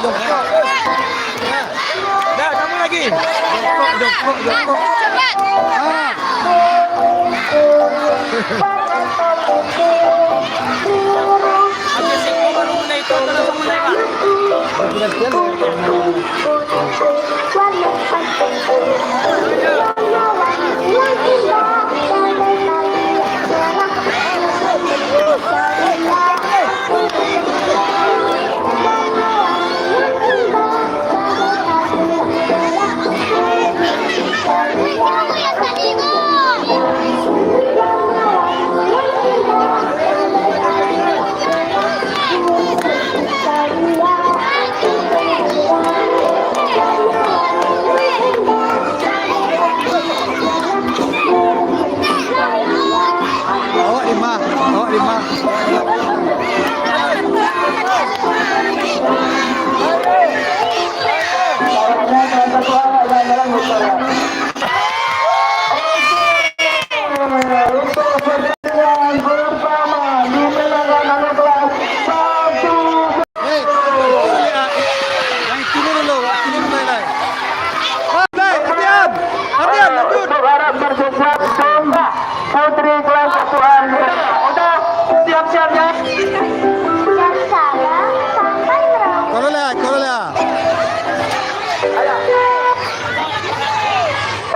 Jongkok. Dah, kamu lagi. Jongkok. Cepat. Habis itu baru mulai itu langsung mulai, Pak. Awak lima. Putri kelas 1-an. Udah siap-siap ya. Jam saya sampai berapa? Korola.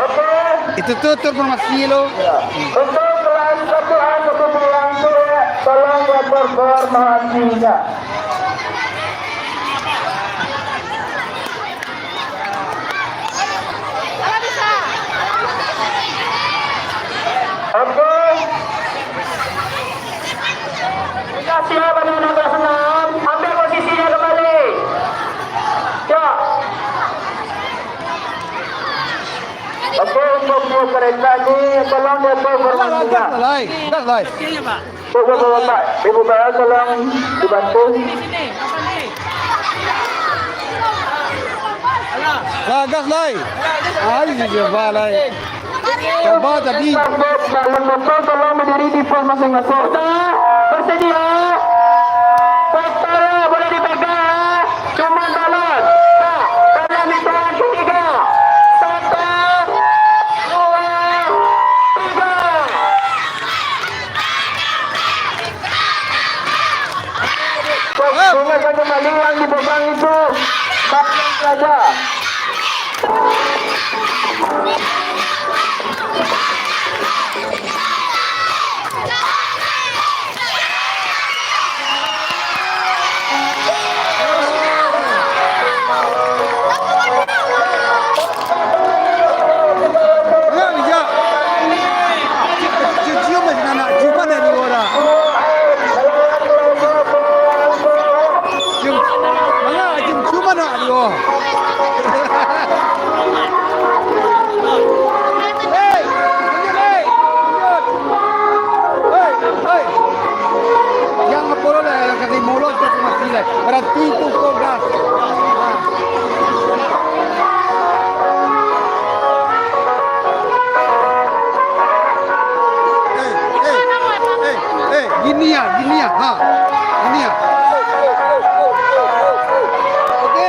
Oke. Itu tutur masih lo. Untuk kelas 1-an untuk berlangsung ya. Tolong lapor bermahasia. Oke. Sudah siap anak-anak kelas 6. Ambil posisinya kembali. Ya. Oke, untuk dua kereta ini tolong diatur formasinya. Dah lai. Kecilnya, Pak. Bapak, Ibu Bapak tolong dibantu. Sini. Apa nih? Alah. Gas lai. Dia balai. Coba tadi. Dalam motor tolong berdiri di pos masing-masing. Sudah bersedia. Posternya boleh dipegang. Cuma balon. Nah, dalam hitungan 3. 1, 2, 3. Bunga kembali yang dipegang itu. Balon saja. Berarti itu kogas. Gini ya, ha. Gini ya. Oke.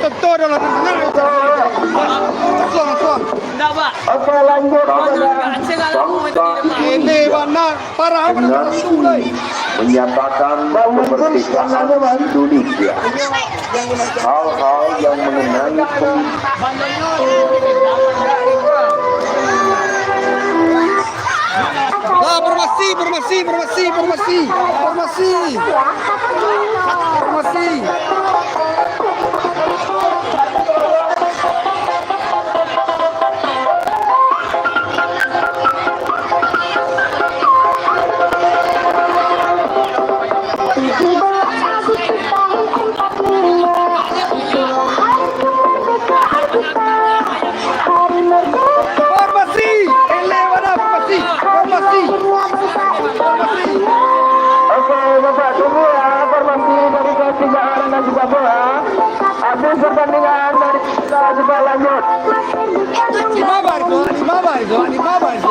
Tentu dalam tenang. Langsung. Enggak, Pak. Oke, lanjut. Saya nggak mau itu di depan. Ini mana parah mulai. Menyatakan kemerdekaan Indonesia. Hal-hal yang mengenai Ah, formasi. Formasi. Ele mana formasi? Oke, Bapak tunggu ya, informasi dari ketigaan dan juga bola. Habis pertandingan dari kita juga lanjut. Lima baris.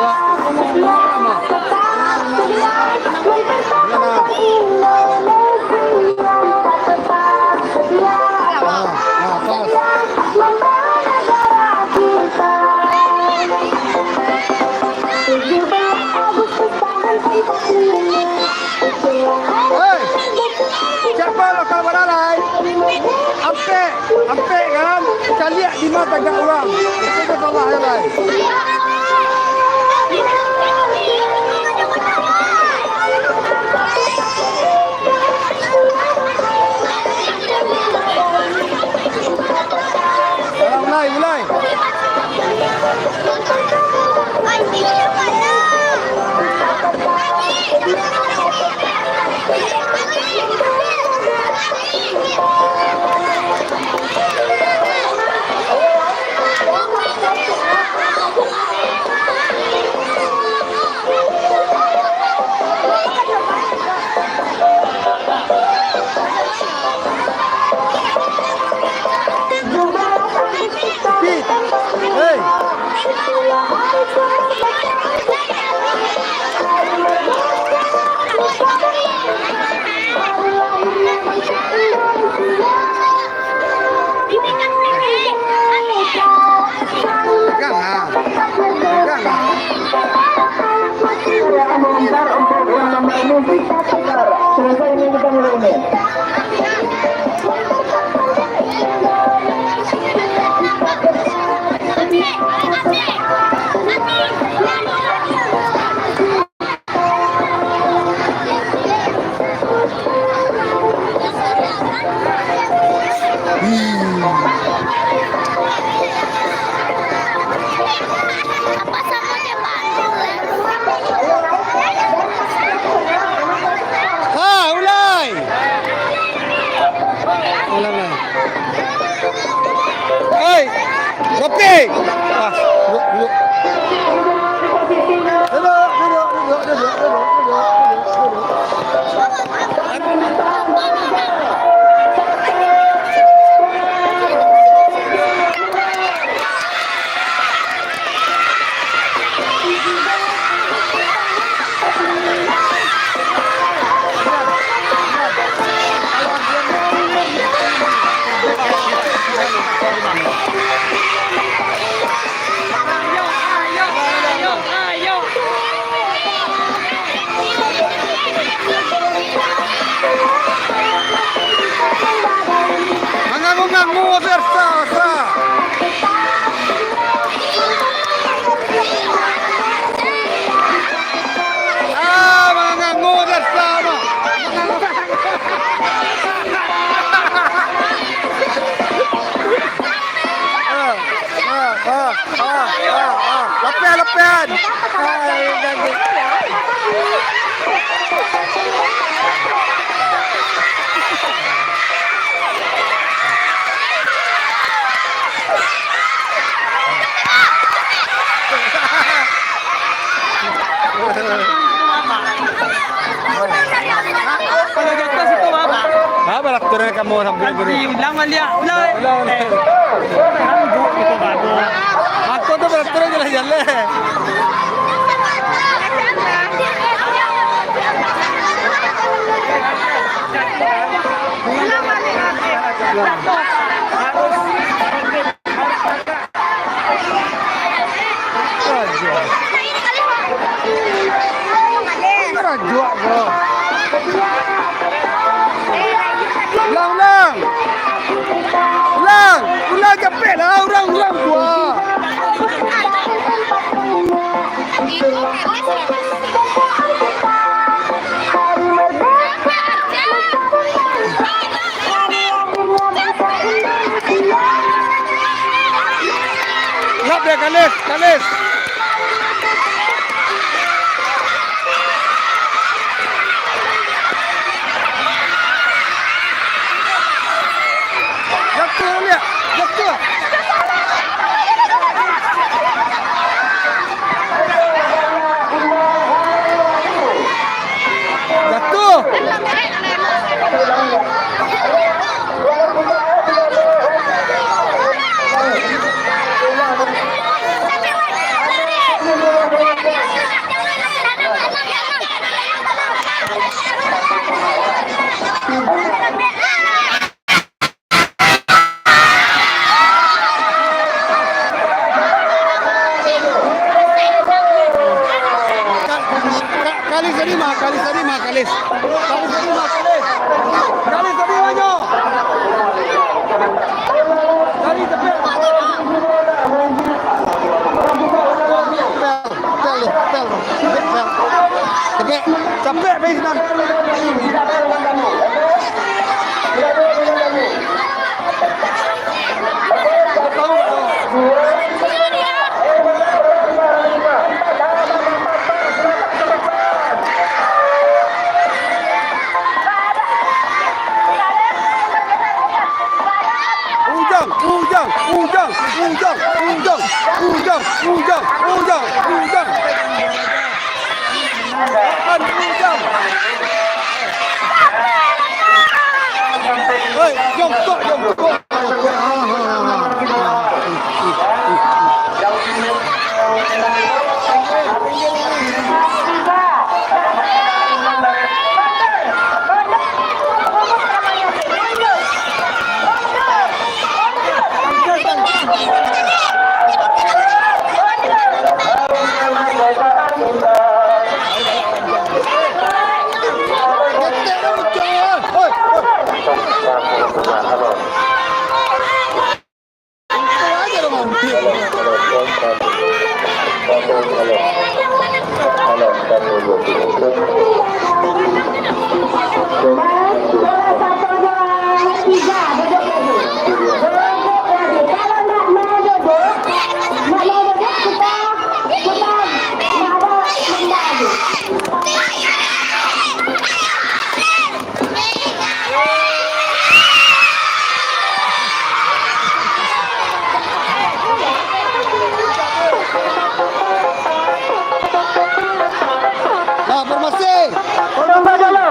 Siapa lokal Baralai? Ampe kan? Kita lihat di mata gak orang. Itu salah ya lai. Mulai. Hey. Sebentar untuk yang nomor musik. Selesai ini kita mulai ini. Hey, Ropi. Mengangu versa. Mengangu versa. Lepian. Kalau di atas itu apa? Apa lakturnya kamu sampai gini? Ulang lihat, ulang. Rambut itu bagus. Mako itu beraturan jalan-jalan. Rajua bro. Ulang capek lah orang gua. Lap dia kalis. Capek benar. Formasi. Tunggu dulu.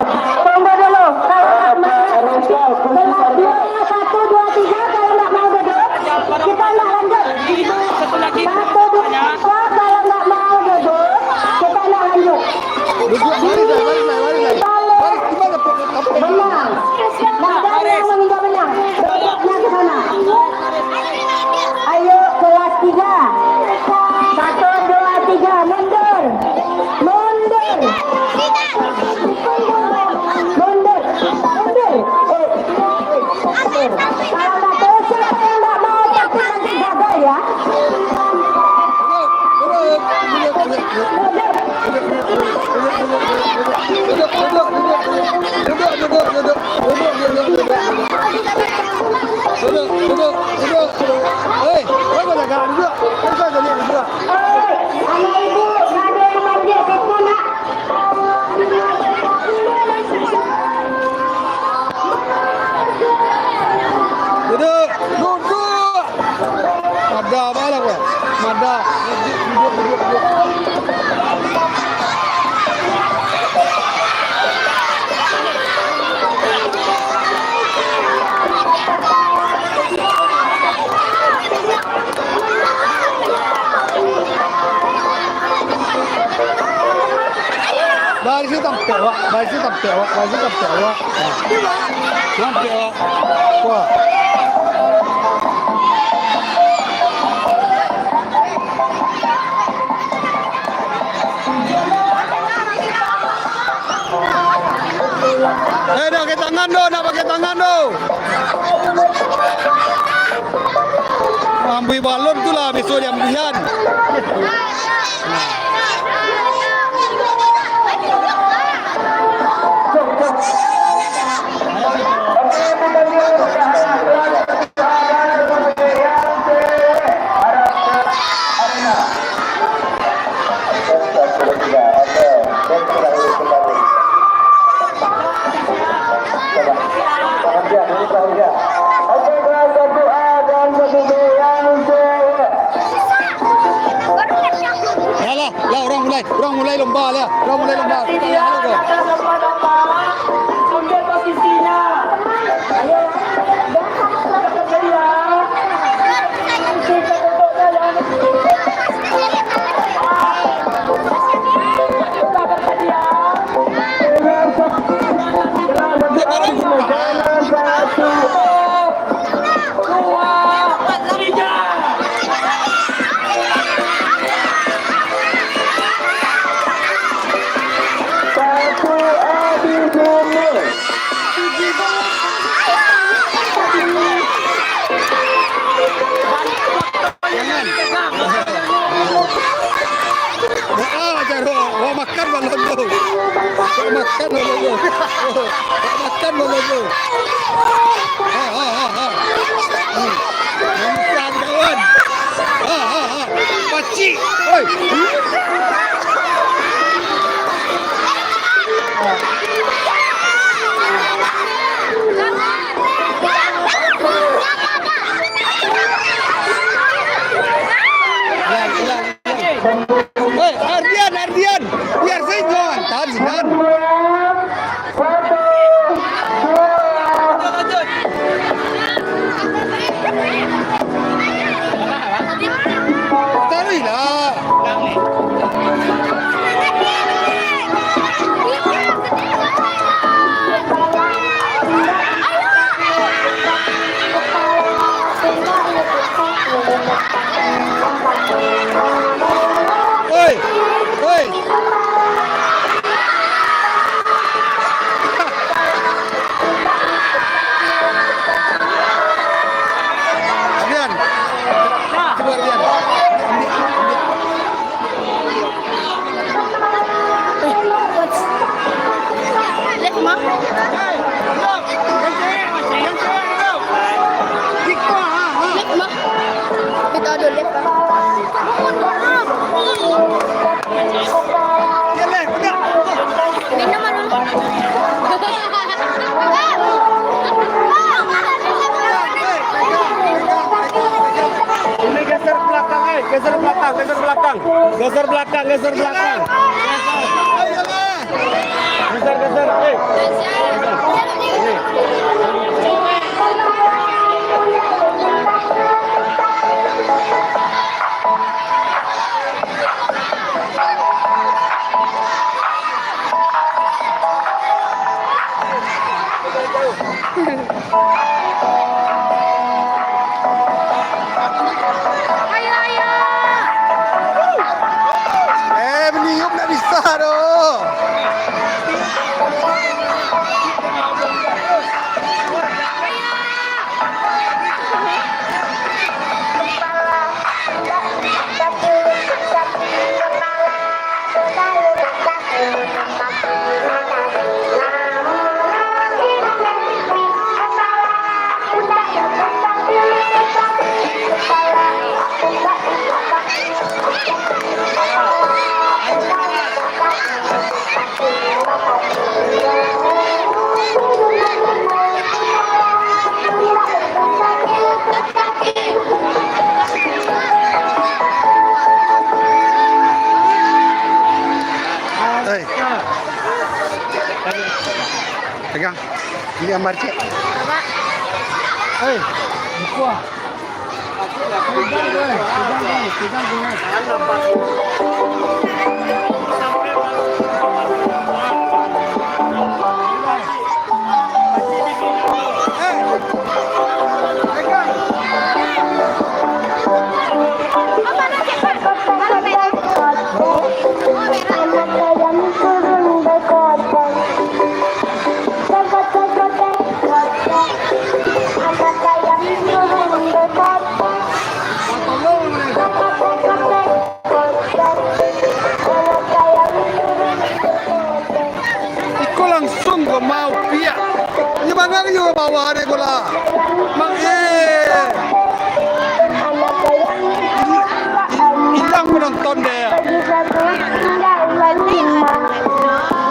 Baris itu tampil, Wak. Baris itu tampil, Wak. Baris itu tampil, Wak. Tampil, Wak. Wah. Dah pakai tangan do, nak pakai tangan do. Ambil balon tu lah besok dia ambilan. Orang mulai lomba lah. Orang mulai lomba. Ambil posisinya. Ayo. Makan balon tu. Makan balon tu. Makan balon tu. Makan kawan. Pacik. Oi. Ardian, biar saya jangan, tahan jangan. Taruh lah. Oi. Geser belakang. Geser. Meniup nak bisa doh. Pegang. Ini gambar cek. Hei, buka. Pegang. bola nih bola. Mang hilang penonton deh. Bagi 1 tinggal 5.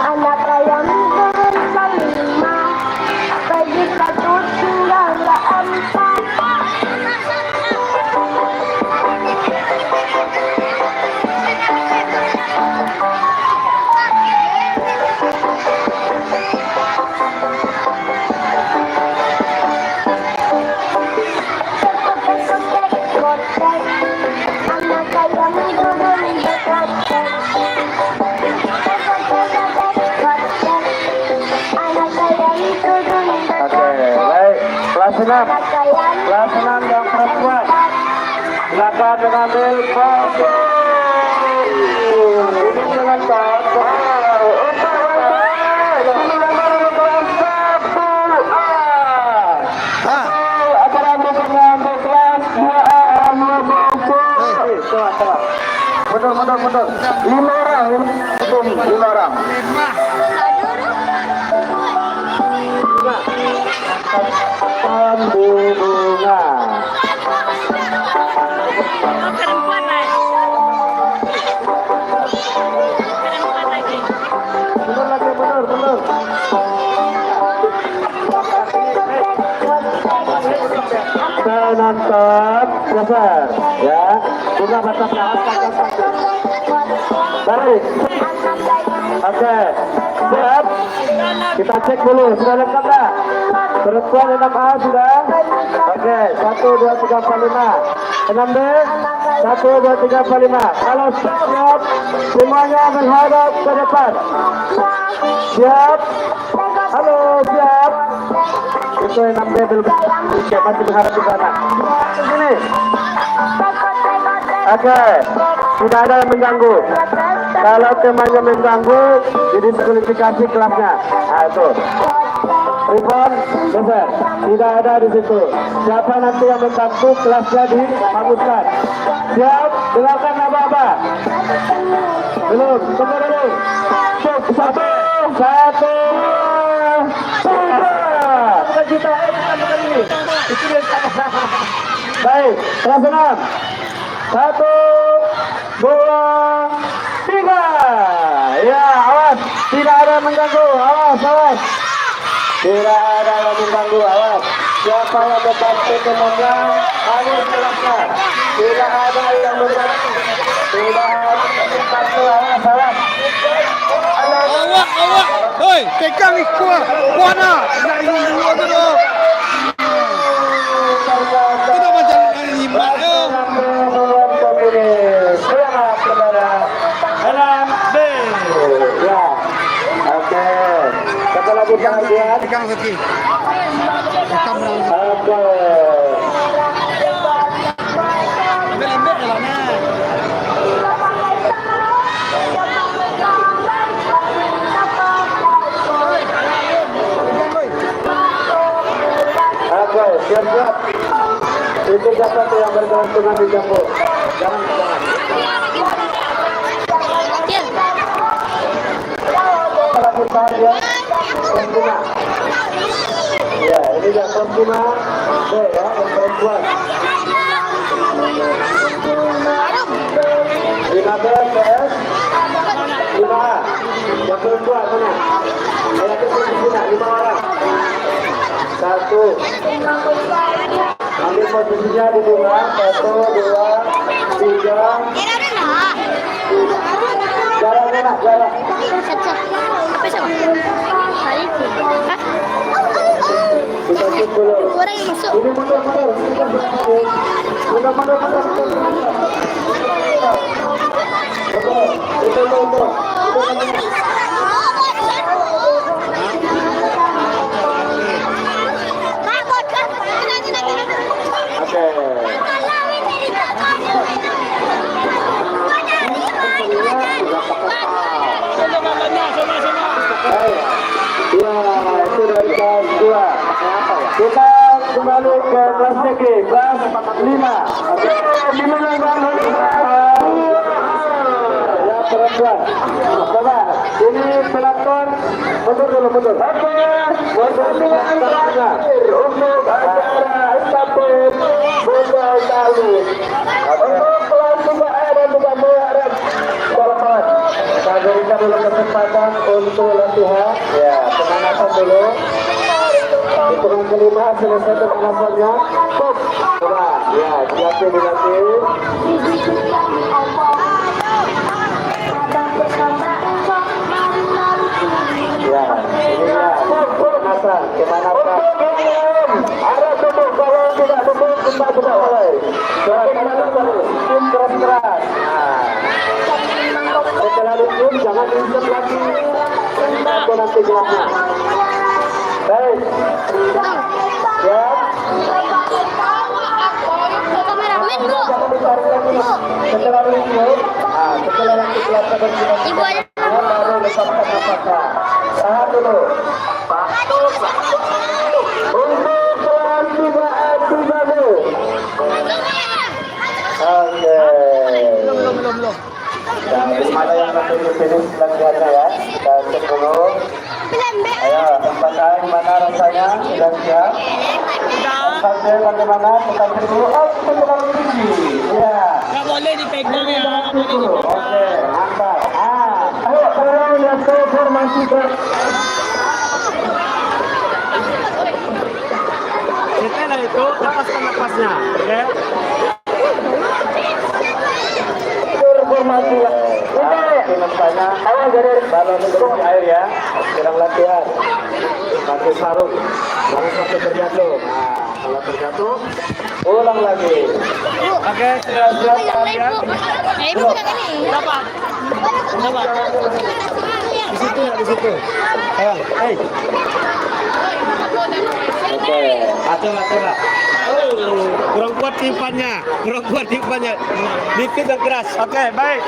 Anak ayam turun 5. Bagi 1 tinggal 4. Kelas 6 yang perempuan silakan mengambil posisi dengan mundur 5 orang 5 orang bunga mundur penonton geser ya bunga batas baik oke siap kita cek dulu sudah lengkap dah perempuan 6A sudah oke 1 2 3 4 5 6B 1 2 3 4 5 kalau siap semuanya menghadap ke depan siap halo siap itu 6B belum masih menghadap ke sana sini oke tidak ada yang mengganggu kalau temannya mengganggu didiskualifikasi kelasnya nah itu Ribon, besar, tidak ada di situ. Siapa nanti yang mengganggu kelasnya dihapuskan. Siap, dengarkan apa-apa. Belum, tunggu dulu. Satu. Kita ini. Itu dia. Baik, kelas 6. 1, 2, 3. Ya, awas, tidak ada yang mengganggu. Awas. Tidak ada yang mengganggu, awas. Siapa yang membantu temannya harus jelaskan. Tidak ada yang mengganggu. Tidak ada yang membantu, awas. Awak. Hoi, pegang ikut. Kuana, nak ini dua tu tu. Itu macam ini mak. Selamat kepada 6B. Ya, oke. Satu lagi bagian. Pegang lagi. Oke. Lembek lah nak. Oke, siap. Itu siapa tuh yang berkelantungan di jambu? Jangan. Ya, perempuan. Ya, ini dia perempuan. Ya, yang perempuan. 15 ya. 5. Yang perempuan mana? Saya ke sini 5 orang. 1. Ambil posisinya di bunga. 1, 2, 3. Jalan. Kita cek dulu. Orang yang masuk. Ini mundur. Mundur. Kita kembali ke kelas negeri, kelas 5. Yang perempuan perempuan. Coba, ini pelakon mundur dulu, mundur. Oke, mundur tengah-tengah. Untuk acara estafet bola tali. Untuk kelas 3A dan 3B Selamat. Saya berikan dulu kesempatan untuk latihan. Ya, pemanasan dulu. Hitungan kelima selesai pemanasannya. Stop. Coba, ya, dilatih dilatih. Ya, inilah pemanasan, pemanasan. Arah tubuh kalau tidak tubuh kita tidak boleh. Pemanasan, keras-keras. Setelah itu jangan diusap lagi. Aku nanti gelapnya. Baik. Ya. Kameramen bu. Jangan ditarik lagi. Setelah itu, setelah nanti gelapnya berjalan. Ibu aja. Baru lepaskan napasnya. Tahan dulu. Untuk kelas 3A 3B. Oke. Belum. Dan mana yang nanti dipilih latihannya ya. Kita cek dulu. Ayo, tempat mana rasanya? Sudah siap? Tempatnya bagaimana? Kita cek dulu. Oh, kita terlalu tinggi. Iya. Nggak boleh dipegang ya. Nggak boleh dipegang. Oke, mantap. Ayo, sekarang lihat saya formasi ke. Setelah itu lepaskan napasnya, oke? Formasi ya. Misalnya, awal dari balon itu air ya. Sedang latihan. Pakai sarung. Jangan sampai terjatuh. Nah, kalau terjatuh, ulang lagi. Oke, sudah siap kalian. Ibu pegang ini. Berapa? Di situ ya, di situ. Ayo, hey. Oke. Atur. Kurang kuat tiupannya. Dikit dan keras. Oke, baik.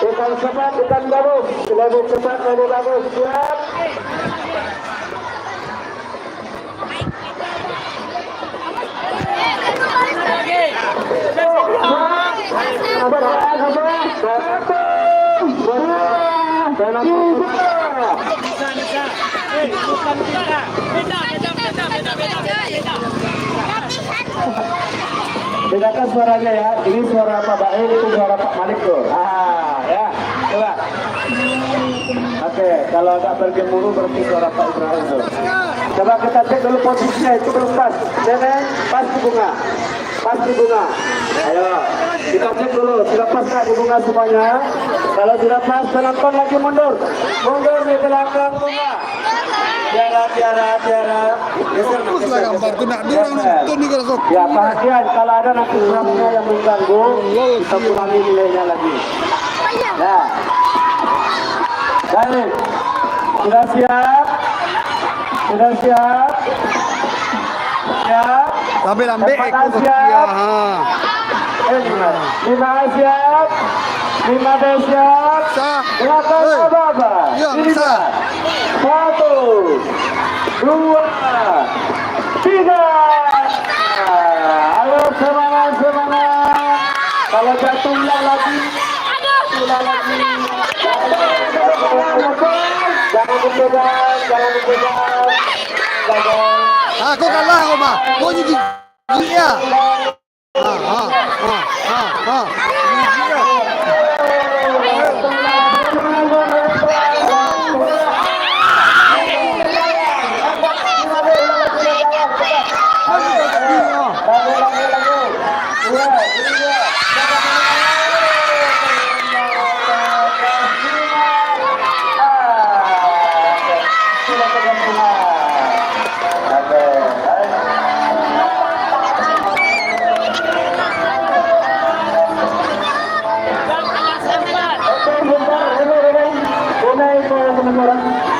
Ikan cepat, ikan bagus. Lebih cepat, lebih bagus. Siap. Lagi. Sabar. Bisa. Bukan kita. Beda. Bedakan suaranya ya. Ini suara Pak Bail, itu suara Pak Malik tuh. Ya. Coba. Oke, kalau agak bergemuruh berarti suara Pak Ibrahim tuh. Coba kita cek dulu posisinya, itu belum pas. Nenek, pas di bunga. Ayo, kita cek dulu. Sudah pas nggak di bunga semuanya? Kalau sudah pas, penonton lagi mundur. Mundur di belakang bunga. Tiara. Geser. Gambar tuh nak dia orang nonton nih kalau sok. Ya, perhatian kalau ada nanti suratnya yang mengganggu, kita kurangi nilainya lagi. Ya. Baik. Sudah siap? Siap? Sambil Tempat ikut. siap? Ya, ha. 5 siap? 5B siap? Sah. Belakang Hey. apa? Ya, bisa. 1, 2, 3. Ayo semangat. Kalau jatuh ulang lagi. Jangan dipegang. Aku kalah kau mah. Kau jadi dia.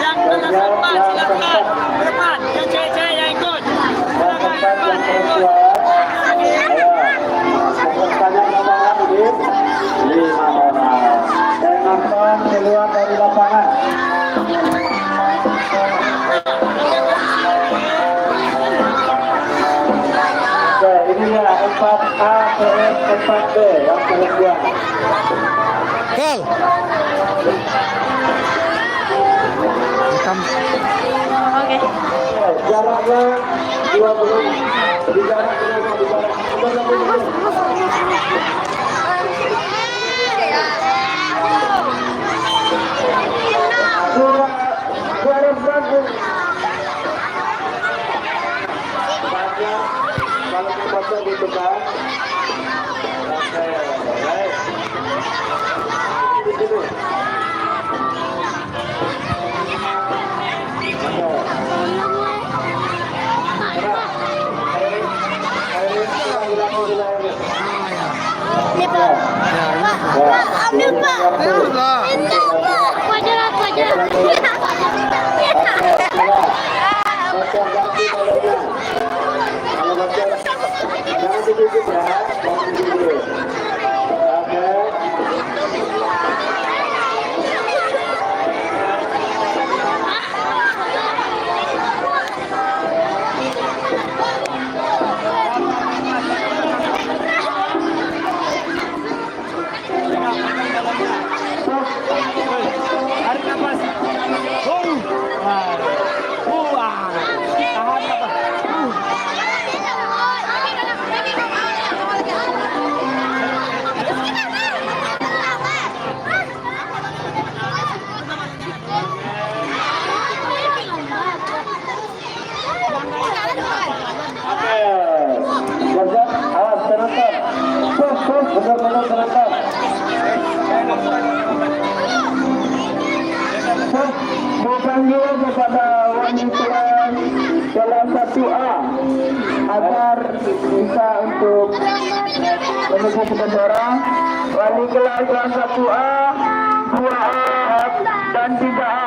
Yang kena sempat silakan. Cepat. Yang cewek-cewek yang ikut. Keluar dari lapangan. Oke, ini ya 4A ke 4B yang perempuan. Kel. Hitam. Oke. Jaraknya 20. Di jarak kalau kita gitu kan. Oke, baik. Di sini. Ini Pak. Pak, ambil Pak. Lah. Ini Pak. Wajar. Jangan dikit ya, jangan dikit. Oke. Tarik nafas. Tahan nafas. Oke. Siap-siap. Awas, penonton. Benar-benar penonton. Memanggil kepada wanita kelas 1A agar bisa untuk menuju ke bendera. Wali kelas 1A, 2A dan 3A.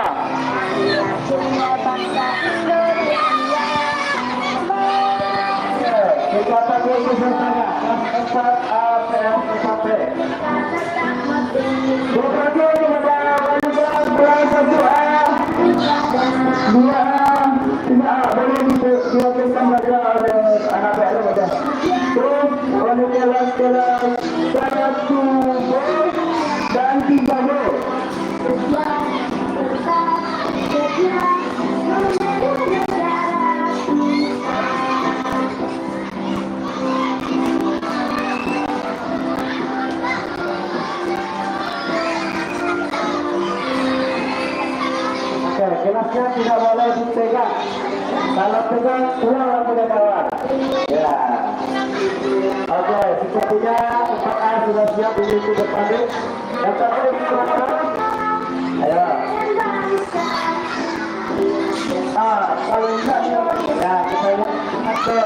Kita panggil bersama kelas 4A sampai. Memanggil kepada wali kelas 1A. Boleh diwakilkan saja oleh anak baru saja. Terus oleh kelas 1 dan 3B. Kelasnya tidak boleh dipegang. Kalau pegang, pulang lagi ke kawan. Ya. Oke, sepertinya 4A sudah siap untuk bertanding. Yang terakhir silakan. Ayo. Kalau enggak, ya kita lihat. Oke.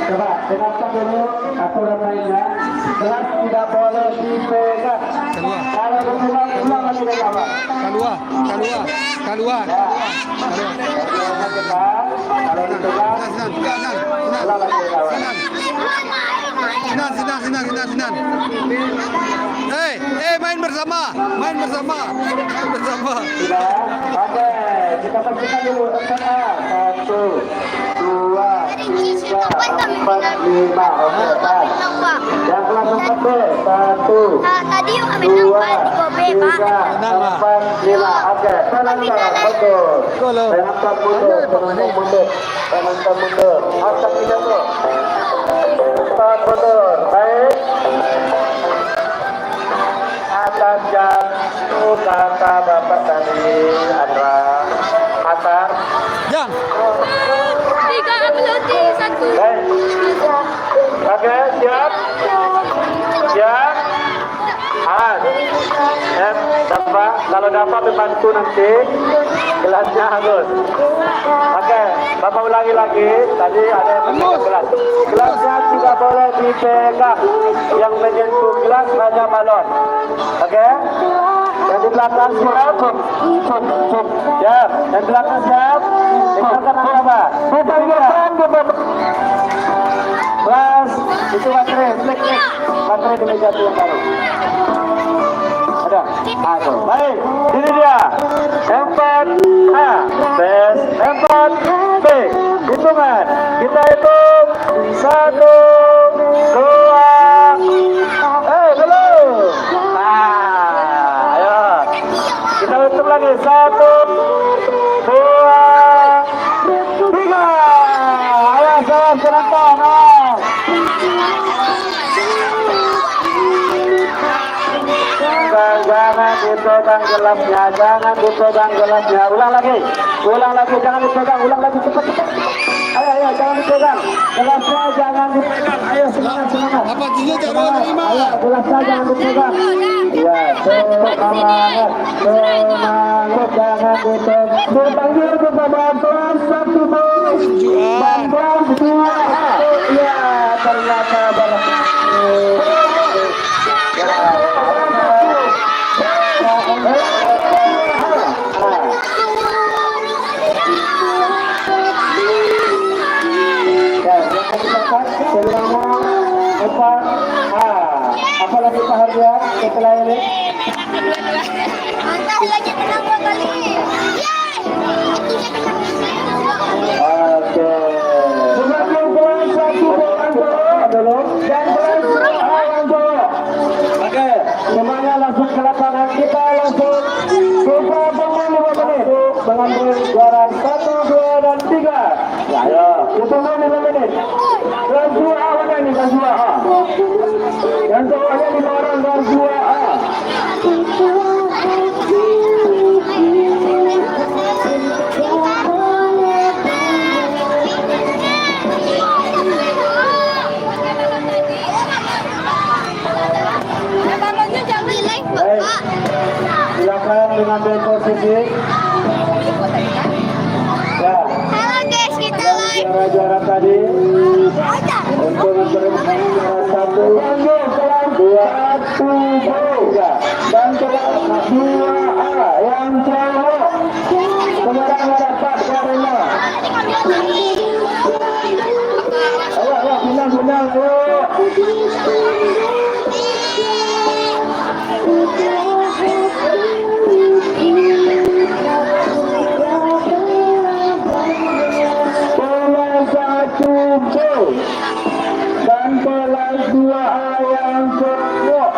Coba dengarkan dulu aturan mainnya. Kelas tidak boleh dipegang. Kalau berpulang pulang lagi ke kamar. Keluar. Kalau dipegang. Pulang lagi ke kamar. Sinan. Main bersama. Sudah. Oke, kita pastikan dulu. 1, 2, 3, 4, 5. Oke, Pak. Yang kelas 4B. 1, Tadi yuk ambil 2, 3, 3, 4, 5. Oke, penonton mundur. Penonton mundur. Atas tidak tuh. Penonton mundur. Baik. Atas jam kata Bapak tadi Andra. Atas. Yang. 3 ambil roti 1. Baik. Oke, siap. Dapat, kalau dapat dibantu nanti gelasnya hangus. Oke, Bapak ulangi lagi. Tadi ada yang menyentuh gelas. Gelasnya tidak boleh dipegang. Yang menyentuh gelas hanya balon. Oke? Yang di belakang siap. Siap. Yang di belakang siap. Dengarkan apa? Kelas itu baterai, baterai di meja itu yang baru. Ada. Aduh. Baik. Ini dia. 4A. Tes 4B. Hitungan. Kita hitung 1, penonton. Jangan dipegang gelasnya, jangan dipegang gelasnya. Ulang lagi, jangan dipegang, ulang lagi cepat. Ayo, jangan dipegang. Gelasnya jangan dipegang. Ayo semangat. Apa jenis jangan terima? Ayo, gelasnya jangan dipegang. Ya, semangat, jangan dipegang. Berpanggil kepada bantuan satu bantuan dua. Ya, ternyata apa lagi Pak Hardian setelah ini? Mantap lagi menang kali. Oke. Sebagai bola satu dulu dan bola Oke, semuanya langsung ke lapangan. Kita langsung coba bangun 5 menit mengambil juara 1, 2, dan 3. Ya, ayo, kita bangun 5 menit. Dan 2A mana ini? Dan 2A. Yang cowoknya 5 orang dan 2A. Baik, silakan mengambil posisi. Ya, Halo guys, kita live. juara-juara tadi untuk memperebutkan juara 1, 2, 3 dan kelas 2A yang cowok. Sekarang dapat karena. Ayo, menang, ayo. Kelas 1B dan kelas 2A yang cowok.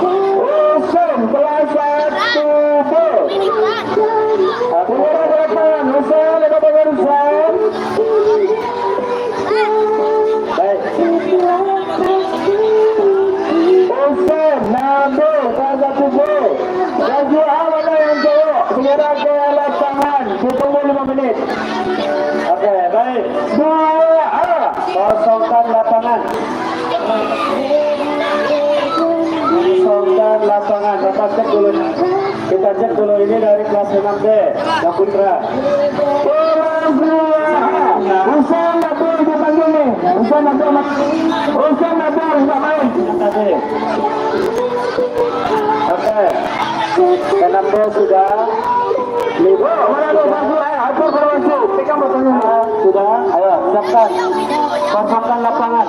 Husen kelas 1B. Aku berapa? Husen, ada bagian Husen. Baik. Husen, Nabi, kelas 1B. Dan 2A mana yang cowok? Segera ke lapangan. Ditunggu 5 menit. Oke, baik. 2A, kosongkan lapangan. Kosongkan lapangan. Kita cek dulu. Kita cek dulu ini dari kelas 6B. Yang putra. Kelas 2A. Husen Nabi dipanggil nih. Husen Nabi nggak main. Tadi. Oke. Kenapa sudah? Libo, mana lo masuk? Atur bermasuk. Pegang botolnya. Sudah. Ayo, siapkan. Kosongkan lapangan.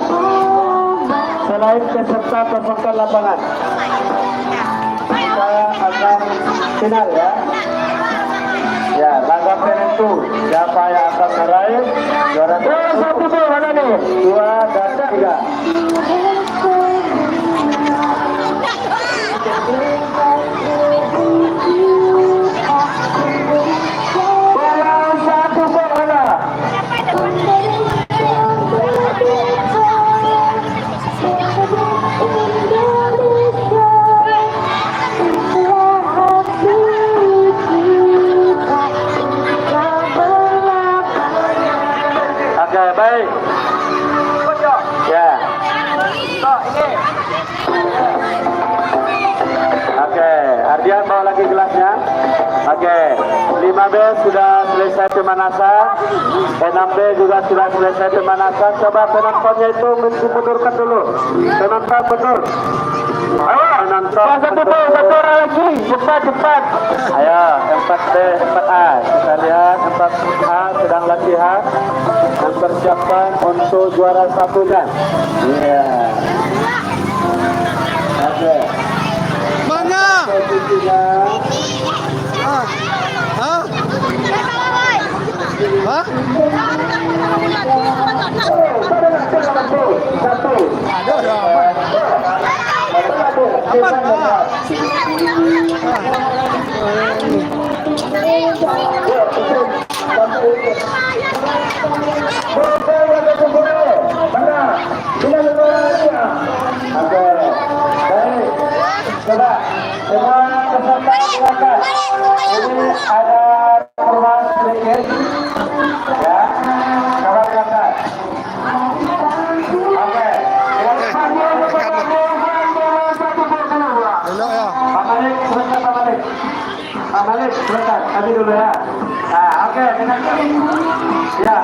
Selain peserta kosongkan lapangan. Kita akan final ya. Ya, laga penentu. Siapa yang akan meraih juara 1 tuh mana nih? 2 dan 3. Bola 1 bola. Oke, baik. Ya. Oke, Ardian bawa lagi gelasnya. Oke, 5B sudah selesai pemanasan, 6B juga sudah selesai pemanasan. Coba penontonnya itu mundurkan dulu. Penonton betul. Ayo, penonton. Satu lagi, cepat. Ayo, 4B, 4A. Kita lihat 4A sedang latihan mempersiapkan untuk juara 1 kan. Iya. Oke. Mana? Hah? Hah? Hah? Satu. Ada apa? Apa? Coba semua peserta silakan. Ini ada perubahan sedikit, ya. Coba silakan. Oke. Belok ya. Pak Malik, sebentar Pak Malik. Pak Malik, sebentar. Kami dulu ya. Nah, oke. Dengan ya.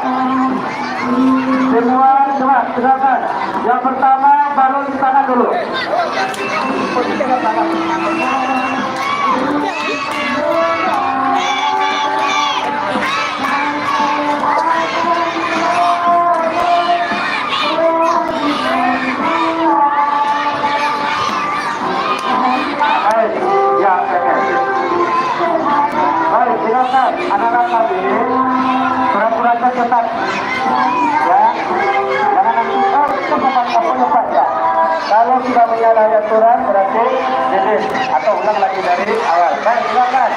Semua coba silakan. Yang pertama baru di tangan dulu. Baik, ya, oke. Baik, silakan anak-anak kami pura-pura cepat, ya. Jangan nanti itu bukan apa ya. Kalau sudah menyalahi aturan berarti delete atau ulang lagi dari awal. Baik, silakan.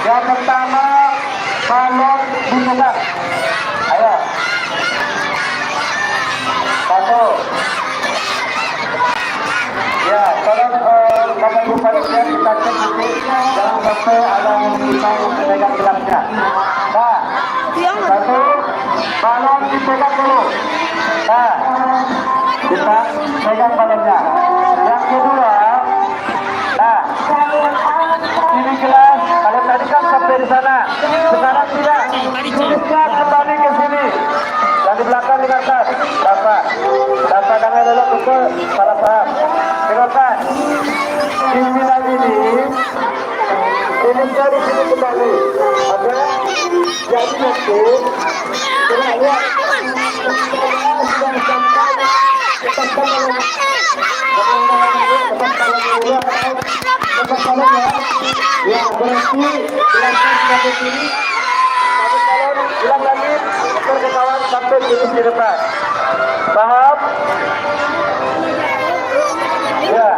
Yang pertama balon dibuka. Ayo. Satu. Ya, tolong Bapak Ibu panitia kita cek nanti jangan sampai ada yang memegang gelasnya. Nah, satu balon dipegang dulu. Nah, kita pegang balonnya. Yang kedua, nah, ini gelas. Kalau tadi kan sampai di sana, sekarang tidak. Gelasnya kembali ke sini. Yang di belakang di atas. Bapak tangan dulu betul, salah paham. Silakan. Pimpinan ini jadi sini kembali. Oke? Jadi nanti kita lihat sudah sampai tempat kalau ya berhenti silakan sampai sini. Tapi kalau ulang lagi berkekawan sampai sini di depan. Paham? Ya.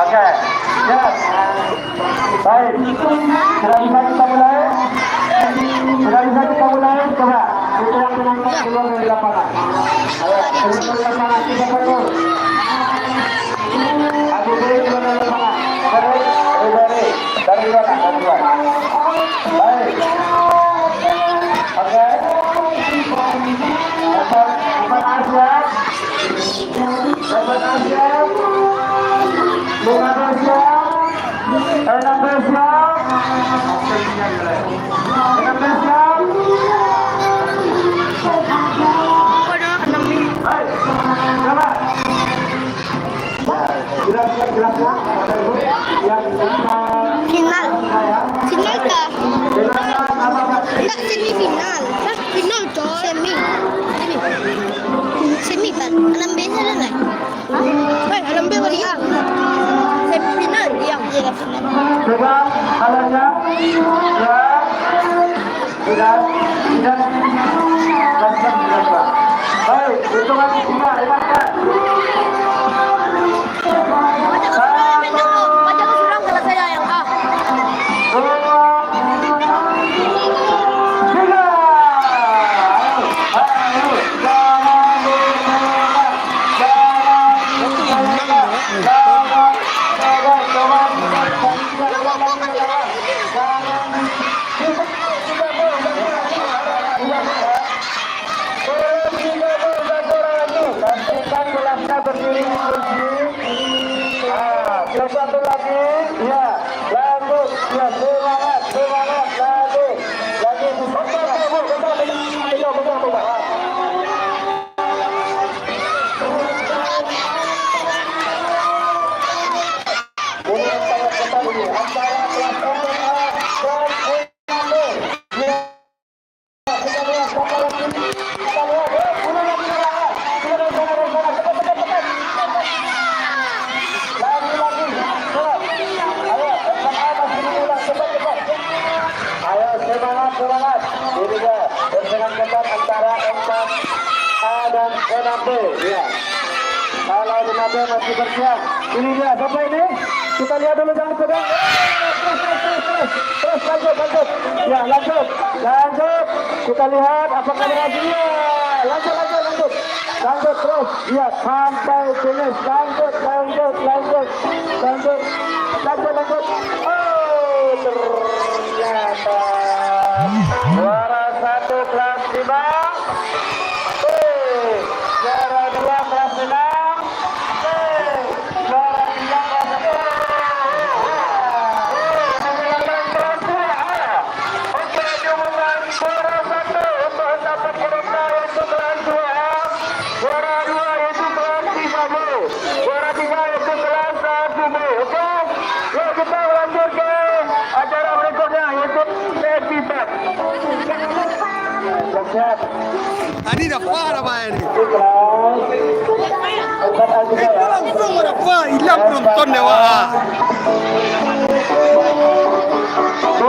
Oke. Ya. Baik. Sudah bisa kita mulai? Coba. Itu yang penonton keluar dari lapangan. Ayo, keluar dari lapangan. Kita keluar. Adik-adik keluar dari lapangan. Dari luar. Baik. Oke. Depan Asia. Final. Final kah? Enggak semifinal. Final toh. Semi kan? 6B ada nggak? Hah? 6B kali ya? Semifinal yang final. Coba halanya ya tidak baik hitungan 3 hebatkan. Baca kesulang kalau saya yang A. 2 berdiri satu lagi ya lanjut ya semangat lagi B, ya. Kalau 5B masih bersiap. Ini dia, siapa ini? Kita lihat dulu, jangan pegang. Terus lanjut. Ya, lanjut. Kita lihat apakah berhasilnya. Lanjut. Lanjut terus. Ya, sampai finish. Lanjut. Oh, ternyata juara 1 kelas 5. Juara 2 kelas 6. Juara 3 kelas 6. Oke, diumumkan juara 1 untuk mendapat peserta yaitu kelas 2. Juara 2 yaitu kelas 5B. Juara 3 yaitu kelas 1B. Oke? Yuk kita lanjut ke acara berikutnya yaitu sesi bat. Siap. Tadi dapat apa ini? Kelas Langsung dapat hilang nonton dewa.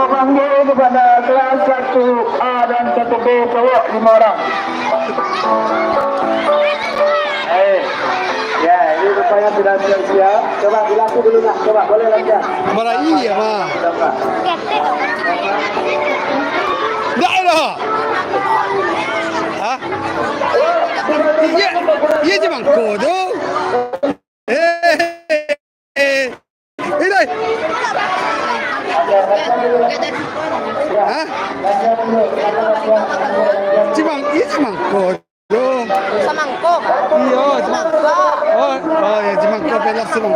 memanggil kepada kelas 1A dan 1B cowok 5 orang. Ya, ini rupanya sudah siap. Coba dilaku dulu lah. Coba boleh lagi ya. Mana iya mah? Dah lah. Hah? Iya cuma kodo. Ini. Hah? Cuma kodo. Semangkuk. Iya, cuma. Oh ya cuma kodo lah semang.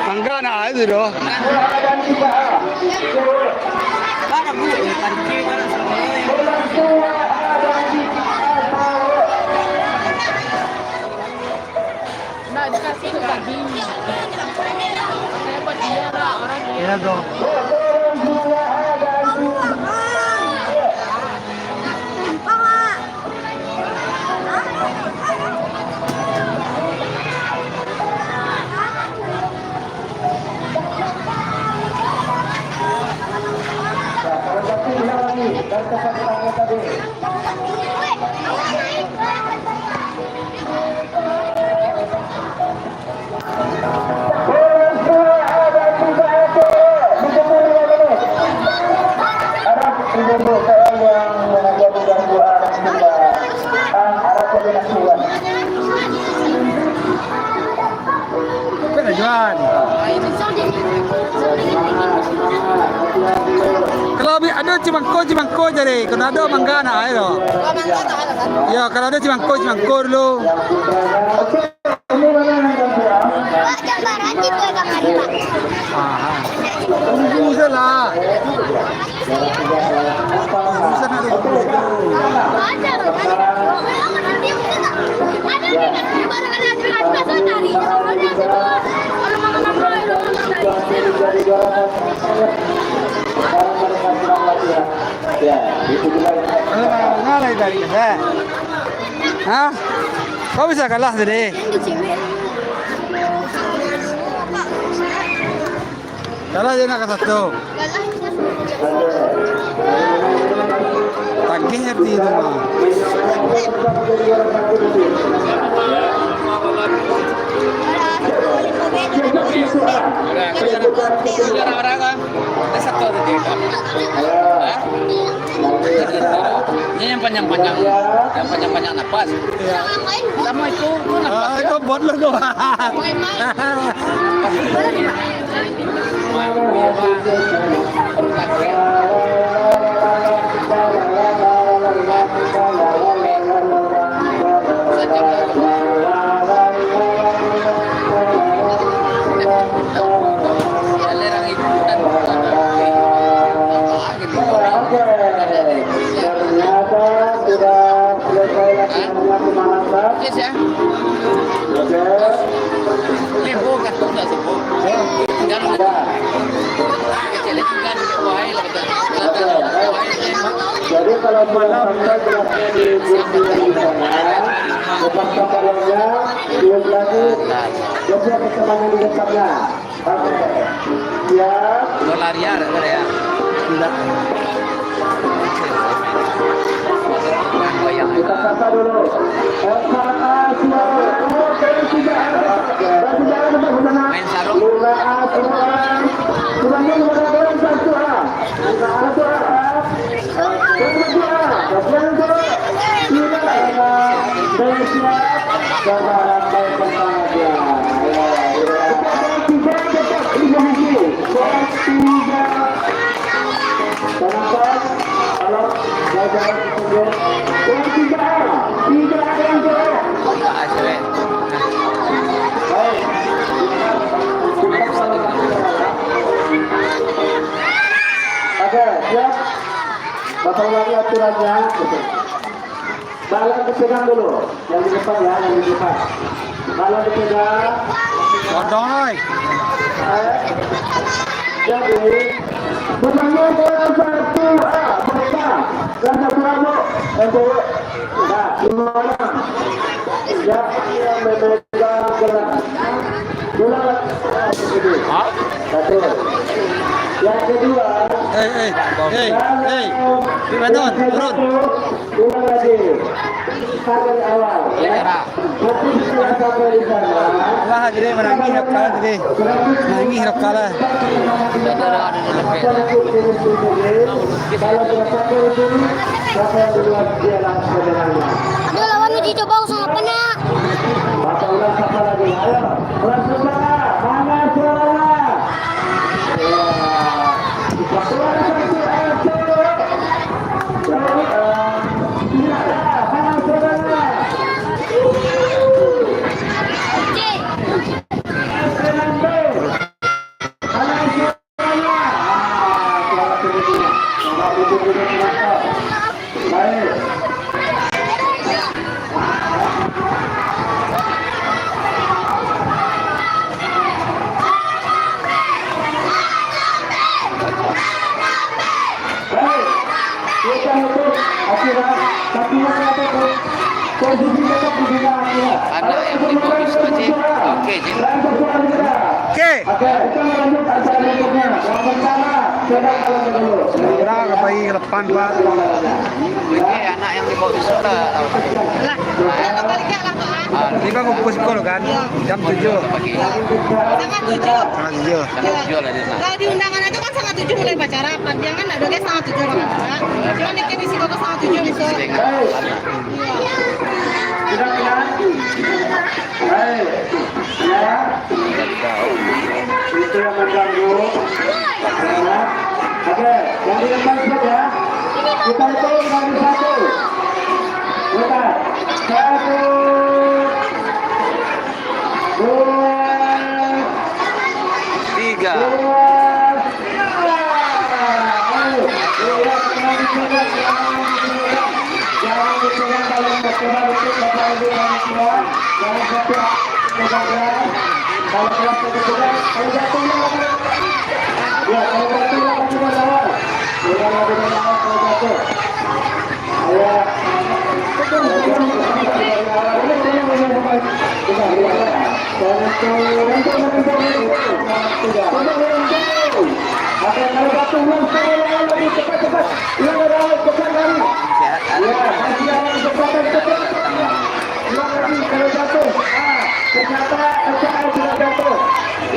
Angga na aja doh. Nah, dikasih ke baginya. Hebat dia lah orang dia. Ya dong. Juan. Kalau ada cimangko jadi, kalau ada manggana ayo. Ya kalau ada cimangko dulu. Bisa lah. Bisa nanti. Ngarai dari kita. Hah? Kau bisa kalah tadi? Kalah je nak satu. Tagih arti itu mah. Ini yang panjang-panjang nafas. Sama itu. Itu bot lu tu. Yes ya. Lembu kan sudah sembuh. Jangan kecil-kecilan buai lah. Jadi kalau malam sampai di kursi yang di sana, lepas kapalnya, dia lagi, dia kesemangat di depannya. Oke, siap. Dolar ya, ada ya. Tidak. Goyang. Kita sapa dulu. Main sarung. Oke, siap. Bapak ulangi aturannya. Balon dipegang dulu. Yang di depan ya, yang di depan. Balon dipegang. Bodong oi. Jadi, benangnya bola satu A, mereka. Dan satu rambut. Nah, gimana? Ya, yang memegang gerak. Gerak. Satu. Yang kedua. Hei. Bangun, turun. Ulang lagi. Sampai awal. Ya. Sampai di sana. Wah, jadi menangi hirap kalah tadi. Menangi hirap kalah. Dia lawan uji coba usang apa nak? Bapak ulang sapa lagi. Ayo. Kelas saudara. Mana suaranya? Ya. Keluar satu satu. Mana suaranya? Anak yang dibawa bisa aja. Oke, Jin. Oke. Berapa kepai lepan Pak? Oke, anak yang dibawa bisa lah. Ini kan kumpul sekolah kan? Jam 7. Setengah 7. tujuh lah dia. Kalau di undangan itu kan setengah 7 mulai bacara. Jangan ada guys setengah 7 orang. Cuma nikah di sini kok setengah 7 besok. Sudah kan? Hai. Ya. Itu yang mengganggu. Ya. Oke, yang di depan saja. Kita hitung dari satu. Kita. Satu. Dua. Tiga.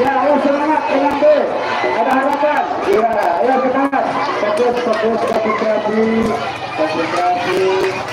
Ya, ayo semangat dengan B. Ada harapan. Ya, ayo semangat. Fokus, konsentrasi.